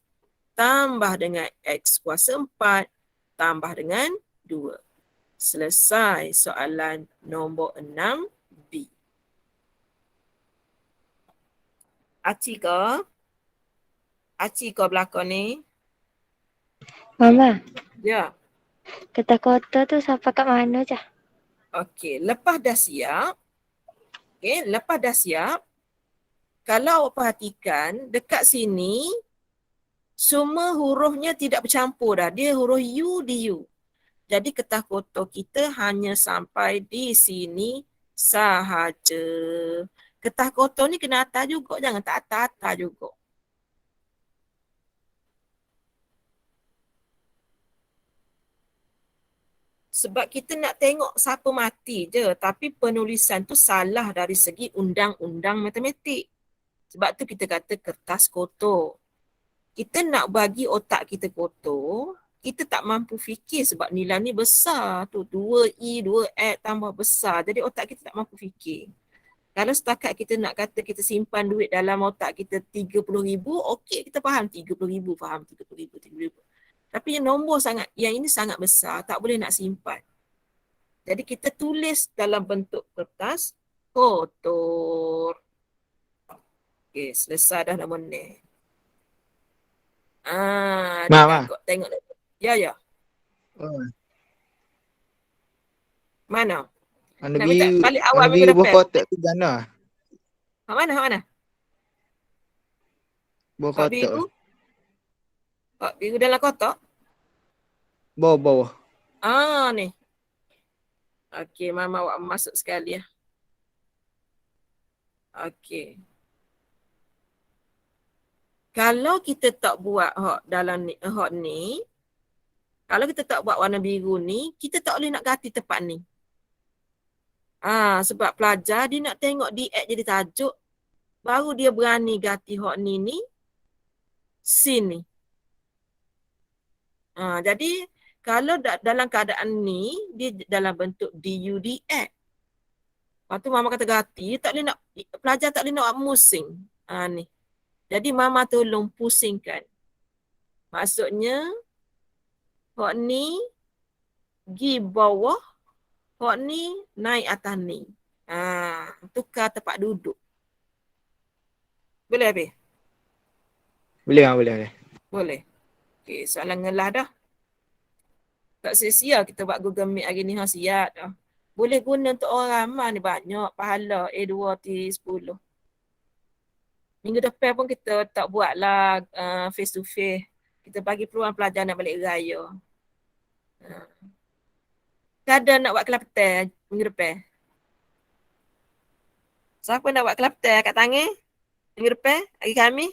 tambah dengan X kuasa 4 tambah dengan 2. Selesai soalan nombor 6B. Aci kau belakang ni? Mama, Ya. kertas kotor tu sampai kat mana je? Okey, lepas dah siap, kalau awak perhatikan dekat sini semua hurufnya tidak bercampur dah. Dia huruf U di U. Jadi kertas kotor kita hanya sampai di sini sahaja. Kertas kotor ni kena atas juga, jangan tak atas-atas juga. Sebab kita nak tengok siapa mati je. Tapi penulisan tu salah dari segi undang-undang matematik. Sebab tu kita kata kertas kotor. Kita nak bagi otak kita kotor, kita tak mampu fikir sebab nilai ni besar tu. 2E, 2X tambah besar. Jadi otak kita tak mampu fikir. Kalau setakat kita nak kata kita simpan duit dalam otak kita 30,000, okey kita faham 30,000, faham 30,000, 30,000. Tapi yang nombor yang ini sangat besar, tak boleh nak simpan. Jadi kita tulis dalam bentuk kertas kotor. Okey, selesai dah nombor ni. Ma. Tengok. Ya. Mana? Warna Nak minta biru, balik awal warna minggu biru buah depan. kotak tu gana. Hak mana? Buah Hak kotak. biru? Hak biru dalam kotak? Bawah. Ni. Okey, Mama awak masuk sekali ya. Okey. Kalau kita tak buat hak dalam ni, kalau kita tak buat warna biru ni, kita tak boleh nak ganti tempat ni. Sebab pelajar dia nak tengok DX jadi tajuk, baru dia berani ganti hak ni sini. Jadi kalau dalam keadaan ni, dia dalam bentuk DUDX. Lepas tu Mama kata ganti, pelajar tak boleh nak musing. Ni. Jadi Mama tolong pusingkan. Maksudnya, hak ni pergi bawah, hak ni naik atas ni. Tukar tempat duduk. Boleh habis? Boleh. Boleh. Okey, soalan ngelah dah. Tak sia-sia kita buat Google Meet hari ni, siap dah. Boleh guna untuk orang ramai ni, banyak pahala A2 T10. Minggu depan pun kita tak buatlah face to face. Kita bagi peluang pelajar nak balik raya. Ada nak buat kelapatan minggu depan? Siapa nak buat kelapatan kat tangan? Minggu depan? Hari Khamis?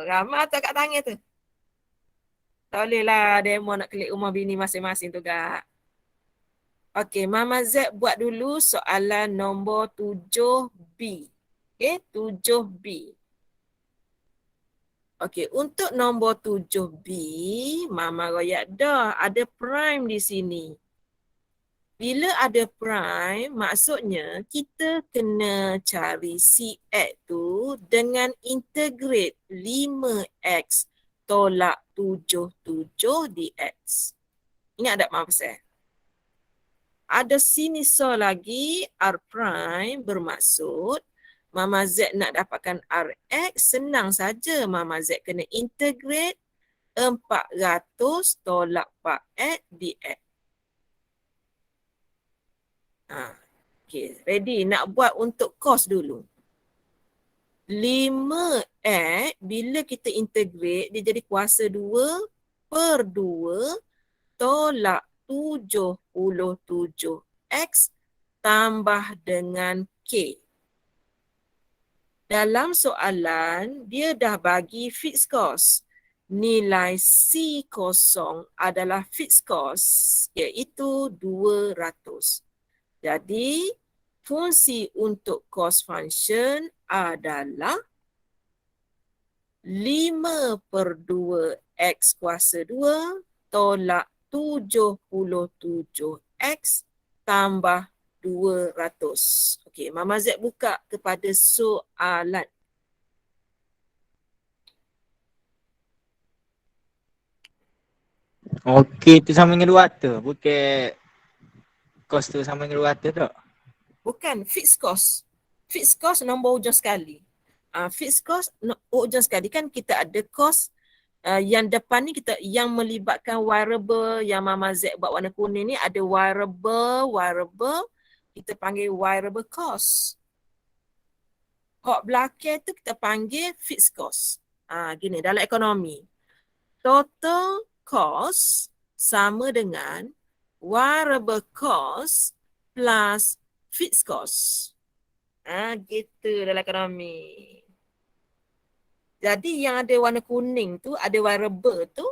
Ramai tu kat tangan tu. Tak boleh lah demo nak klik rumah bini masing-masing tu, Kak. Okey, Mama Z buat dulu soalan nombor 7B. Okey, 7B. Okey, untuk nombor 7B, Mama royak dah ada prime di sini. Bila ada prime, maksudnya kita kena cari CX tu dengan integrate 5X tolak 77 dx. Ingat tak Mama pasal? Ada sinusol lagi, R prime bermaksud Mama Z nak dapatkan Rx, senang saja Mama Z kena integrate 400 tolak 4X dx. Okay, ready? Nak buat untuk cos dulu. 5X, bila kita integrate, dia jadi kuasa 2 per 2 tolak 77X tambah dengan K. Dalam soalan, dia dah bagi fixed cost. Nilai C0 adalah fixed cost, iaitu 200. Jadi, fungsi untuk cost function adalah 5 per 2 X kuasa 2 tolak 77X tambah 200. Okey, Mama Z buka kepada soalan. Okey, tu sama dengan 200. Bukan kos tu sama dengan 200 tak? Bukan, fixed cost. Fixed cost nombor hujung sekali. Fixed cost hujung sekali kan kita ada cost yang depan ni kita yang melibatkan variable yang Mama Z buat warna kuning ni ada variable kita panggil variable cost. Hak belakang tu kita panggil fixed cost. Gini dalam ekonomi. Total cost sama dengan variable cost plus fixed cost. Gitu dalam ekonomi. Jadi yang ada warna kuning tu, ada variable tu,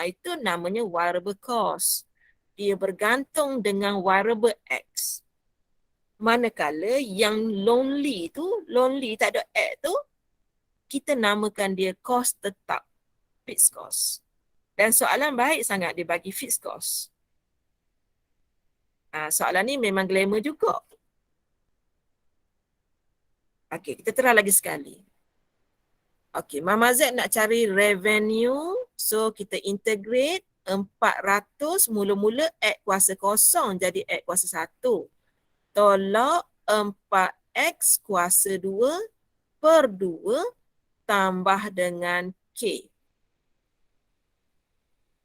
itu namanya variable cost. Dia bergantung dengan variable X. Manakala yang lonely tak ada X tu, kita namakan dia cost tetap, fixed cost. Dan soalan baik sangat dia bagi fixed cost. Soalan ni memang glamour juga. Okey, kita try lagi sekali. Okey, Mama Z nak cari revenue. So, kita integrate 400 mula-mula X kuasa kosong jadi X kuasa 1. Tolak 4X kuasa 2 per 2 tambah dengan K.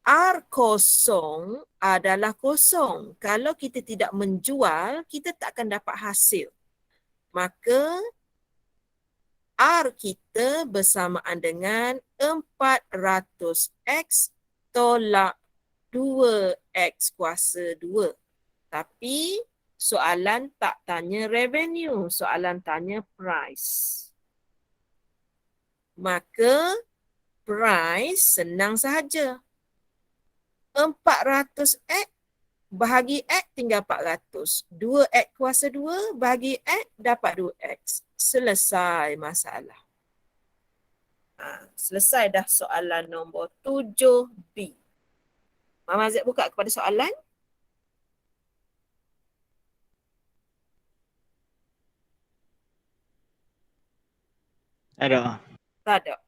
R kosong adalah kosong. Kalau kita tidak menjual, kita tak akan dapat hasil. Maka R kita bersamaan dengan 400X tolak 2X kuasa 2. Tapi soalan tak tanya revenue, soalan tanya price. Maka price senang sahaja. 400X bahagi X tinggal 400. 2X kuasa 2 bahagi X dapat 2X. Selesai masalah. Selesai dah soalan nombor 7B. Mama Z buka kepada soalan. Ada. Tak ada.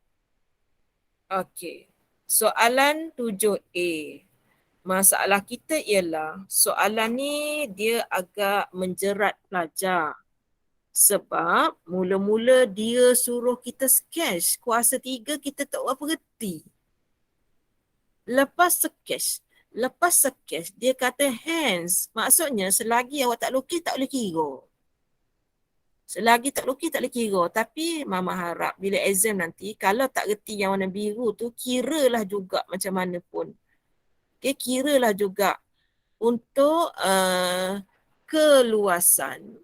Okey. Soalan 7A. Masalah kita ialah soalan ni dia agak menjerat pelajar. Sebab mula-mula dia suruh kita sketch kuasa 3 kita tak apa reti. Lepas sekes, dia kata hence. Maksudnya selagi awak tak lukis, tak boleh kira. Selagi tak lukis, tak boleh kira. Tapi Mama harap bila exam nanti, kalau tak reti yang warna biru tu, kiralah juga macam mana pun. Okay, kiralah juga untuk keluasan.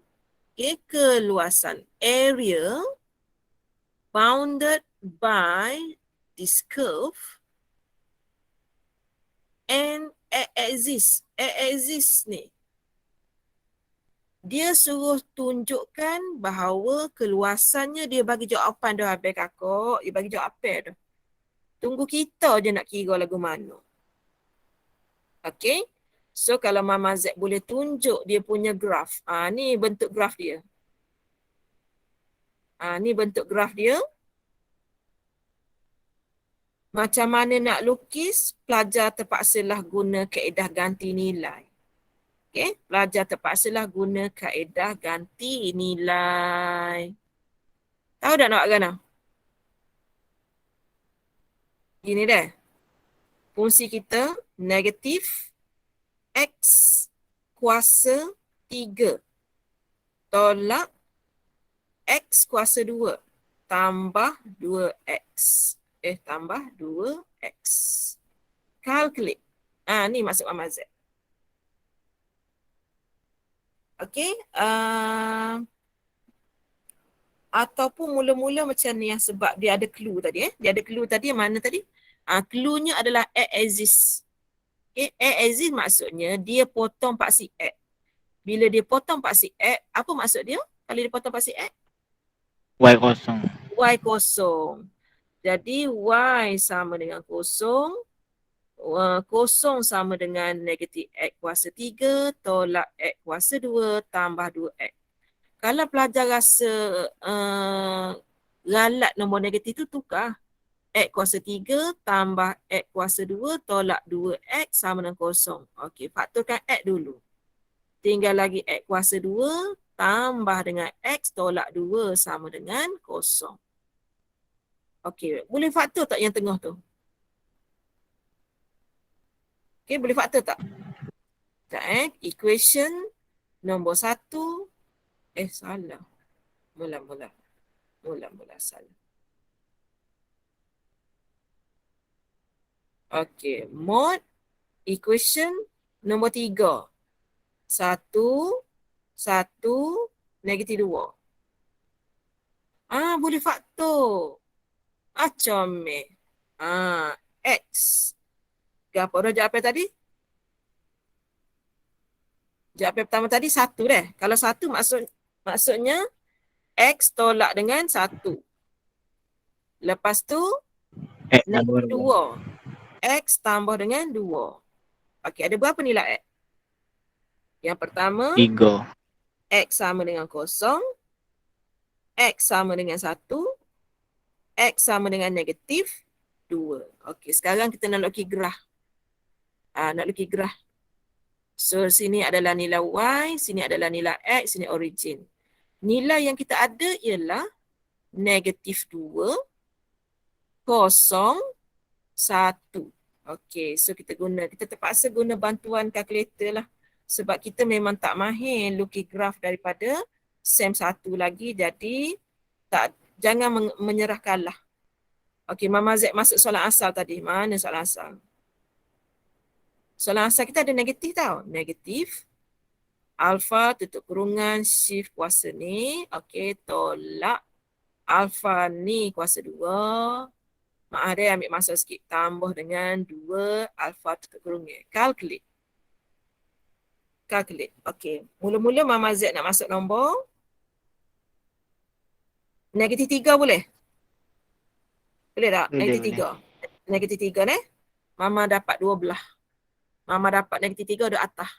Okay, keluasan area bounded by this curve and exist ni. Dia suruh tunjukkan bahawa keluasannya dia bagi jawapan dah habis kakak. Dia bagi jawapan dah. Tunggu kita je nak kira lagu mana. Okay. So kalau Mama Z boleh tunjuk dia punya graf. Ni bentuk graf dia. Ni bentuk graf dia. Macam mana nak lukis, pelajar terpaksalah guna kaedah ganti nilai. Okay, pelajar terpaksalah guna kaedah ganti nilai. Tahu tak nak gana? Gini dah. Fungsi kita negatif X kuasa 3 tolak X kuasa 2 tambah 2X. Tambah 2X. Calculate. Ni masuk Mama Z. Okay. Ataupun mula-mula macam ni yang sebab dia ada clue tadi. Dia ada clue tadi yang mana tadi? Clue-nya adalah exist. Okay. Exist maksudnya dia potong paksi X. Bila dia potong paksi X, apa maksud dia? Kalau dia potong paksi X? Y kosong. Y kosong. Jadi Y sama dengan kosong. Kosong sama dengan negatif X kuasa 3 tolak X kuasa 2 tambah 2X. Kalau pelajar rasa galat nombor negatif tu, tukar. X kuasa 3 tambah X kuasa 2 tolak 2X sama dengan kosong. Okey, faktorkan X dulu. Tinggal lagi X kuasa 2 tambah dengan X tolak 2 sama dengan kosong. Okey, boleh faktor tak yang tengah tu? Okey, boleh faktor tak? Sekejap Equation nombor 1. Salah. Mula-mula salah. Okey, mod equation nombor 3. 1, 1, negatif 2. Boleh faktor. Comel. X. Apa dah jawapan tadi? Jawapan pertama tadi 1 dah. Kalau 1 maksudnya X tolak dengan 1. Lepas tu X negatif 2. X tambah dengan 2. Okey, ada berapa nilai X? Yang pertama 3. X sama dengan 0. X sama dengan 1. X sama dengan negatif 2. Okey, sekarang kita nak lukis graf. So, sini adalah nilai Y, sini adalah nilai X, sini origin. Nilai yang kita ada ialah negatif 2, 0, 1. Okey, so kita terpaksa guna bantuan kalkulator lah. Sebab kita memang tak mahir lukis graf daripada SEM 1 lagi. Jadi, jangan menyerah kalah. Okey, Mama Z masuk soalan asal tadi. Mana soalan asal? Soalan asal kita ada negatif tau. Negatif. Alpha tutup kurungan shift kuasa ni. Okey, tolak. Alpha ni kuasa 2. Maaf dia ambil masa sikit. Tambah dengan 2 alpha tutup kurungan. Calculate. Okey. Mula-mula Mama Z nak masuk nombor. Negatif 3 boleh? Boleh tak? Negatif 3. Negatif 3 ni. Mama dapat 2 belah. Mama dapat negatif 3 ada atas.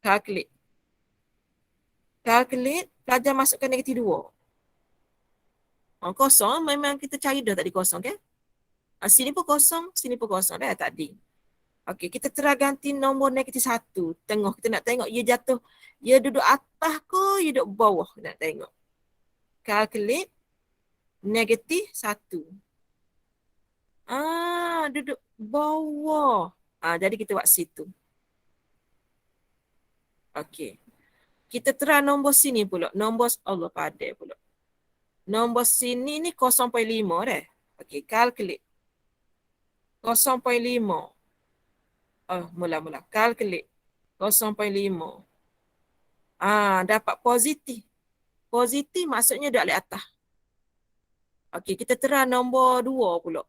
Calculate. Pelajar masukkan negatif 2. Kosong memang kita cari dah tadi kosong kan? Sini pun kosong dah tadi. Okey, kita try ganti nombor negatif 1. Tengok, kita nak tengok ia jatuh. Ia duduk atas ke, ia duduk bawah. Nak tengok. Calculate negatif 1. Duduk bawah. Jadi kita buat situ. Okey. Kita try nombor sini pula. Nombor, Allah pandai pula. Nombor sini ni 0.5 dah. Okey, calculate. 0.5. Mula-mula. Calculate. 0.5. Dapat positif. Positif maksudnya dah letak atas. Okey, kita try nombor 2 pula.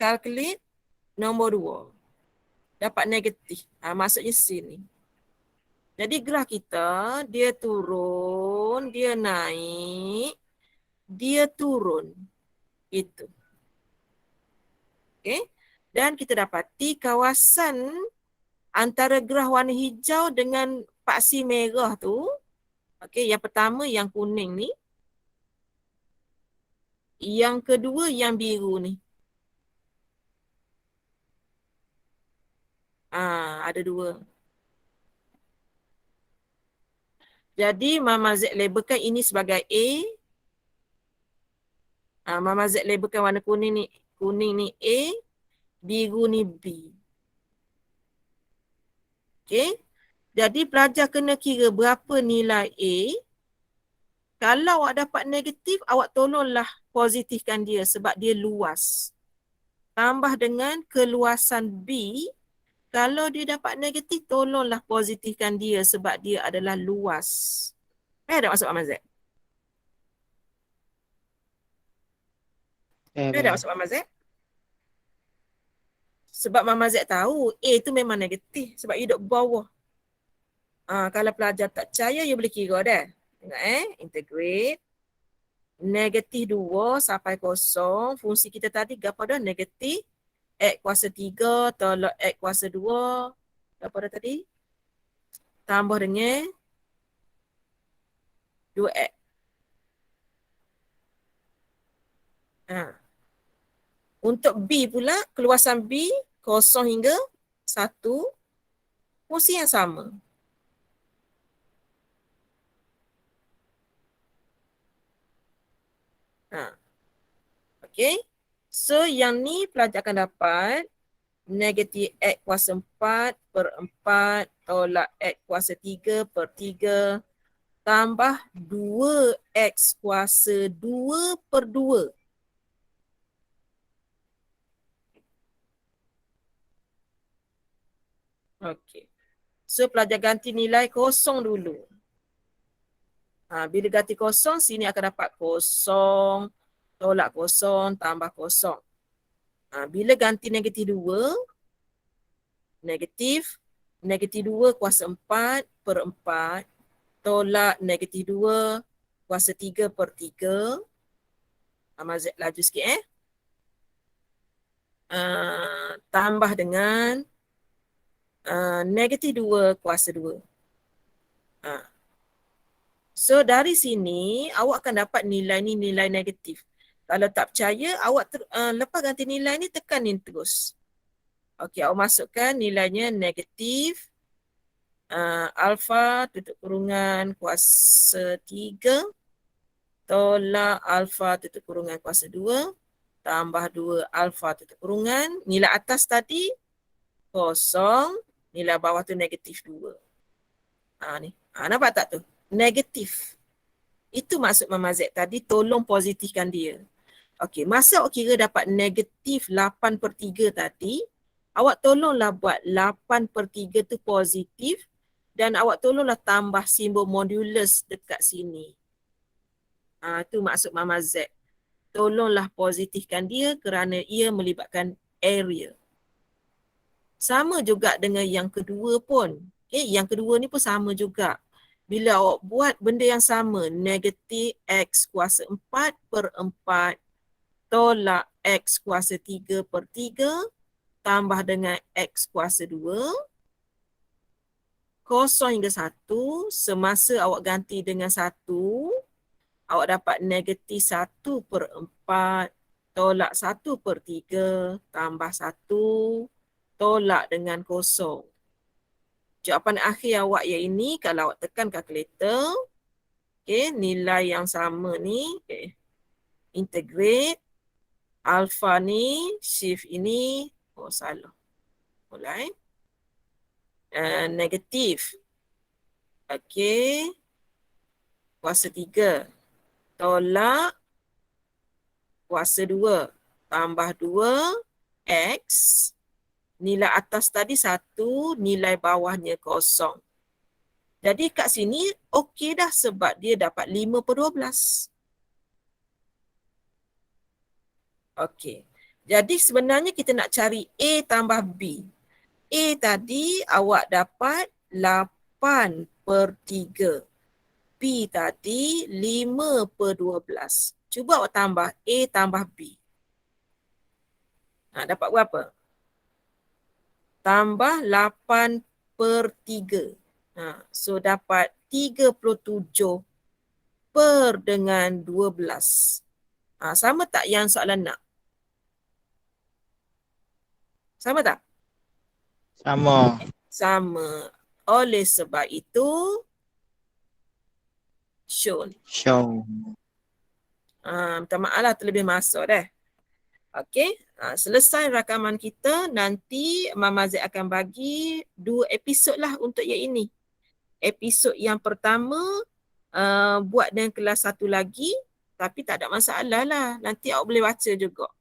Calculate nombor 2. Dapat negatif. Maksudnya sini. Jadi graf kita, dia turun, dia naik, dia turun. Itu. Okey. Dan kita dapati kawasan antara graf warna hijau dengan paksi merah tu. Okey, yang pertama yang kuning ni. Yang kedua yang biru ni. Ada dua. Jadi Mama Z labelkan ini sebagai A. Mama Z labelkan warna kuning ni A, biru ni B. Okey. Jadi pelajar kena kira berapa nilai A. Kalau awak dapat negatif, awak tolonglah positifkan dia sebab dia luas. Tambah dengan keluasan B. Kalau dia dapat negatif, tolonglah positifkan dia sebab dia adalah luas. Tak masuk Mama Z? Tak masuk Mama Z? Sebab Mama Z tahu A tu memang negatif sebab dia duduk bawah. Kalau pelajar tak percaya, dia boleh kira dah. Tengok integrate. Negatif 2 sampai 0. Fungsi kita tadi berapa dah? Negatif X kuasa 3 tolak X kuasa 2. Berapa dah tadi? Tambah dengan 2X. Untuk B pula, keluasan B 0 hingga 1. Fungsi yang sama. Okay. So yang ni pelajar akan dapat negatif X kuasa 4 per 4 tolak X kuasa 3 per 3 tambah 2X kuasa 2 per 2. Okay. So pelajar ganti nilai 0 dulu. Bila ganti 0, sini akan dapat 0 tolak 0 tambah 0. Bila ganti negatif 2, negatif 2 kuasa 4 per 4 tolak negatif 2 kuasa 3 per 3. Mazat laju sikit tambah dengan negatif 2 kuasa 2. So dari sini awak akan dapat nilai ni nilai negatif. Kalau tak percaya, awak lepas ganti nilai ni tekanin terus. Okey, awak masukkan nilainya negatif alfa tutup kurungan kuasa 3 tolak alfa tutup kurungan kuasa 2 tambah 2 alfa tutup kurungan. Nilai atas tadi 0, nilai bawah tu negatif 2. Ni. Nampak tak tu? Negatif. Itu maksud Mama Z tadi, tolong positifkan dia. Okey, masa awak kira dapat negatif 8 per 3 tadi, awak tolonglah buat 8 per 3 tu positif dan awak tolonglah tambah simbol modulus dekat sini. Itu maksud Mama Z. Tolonglah positifkan dia kerana ia melibatkan area. Sama juga dengan yang kedua pun. Okay, yang kedua ni pun sama juga. Bila awak buat benda yang sama, negatif X kuasa 4 per 4 tolak X kuasa 3 per 3 tambah dengan X kuasa 2. 0 hingga 1. Semasa awak ganti dengan 1, awak dapat negatif 1 per 4 tolak 1 per 3 tambah 1 tolak dengan 0. Jawapan akhir awak yang ini kalau awak tekan kalkulator, okay, nilai yang sama ni, okay, integrate Alpha ni, shift ini, salah. Mulai. Negatif. Okey. Kuasa 3. Tolak kuasa 2. Tambah 2. X. Nilai atas tadi 1. Nilai bawahnya 0. Jadi kat sini okey dah sebab dia dapat 5/12. Okey. Jadi sebenarnya kita nak cari A tambah B. A tadi awak dapat 8/3. B tadi 5/12. Cuba awak tambah A tambah B. Dapat berapa? Tambah 8/3. So dapat 37 per dengan 12. Sama tak yang soalan nak? Sama tak? Sama. Sama. Oleh sebab itu, shown. Show. Minta maaf lah terlebih masuk dah. Okey. Selesai rakaman kita, nanti Mama Z akan bagi 2 episod lah untuk yang ini. Episod yang pertama, buat dengan kelas 1 lagi, tapi tak ada masalah lah. Nanti awak boleh baca juga.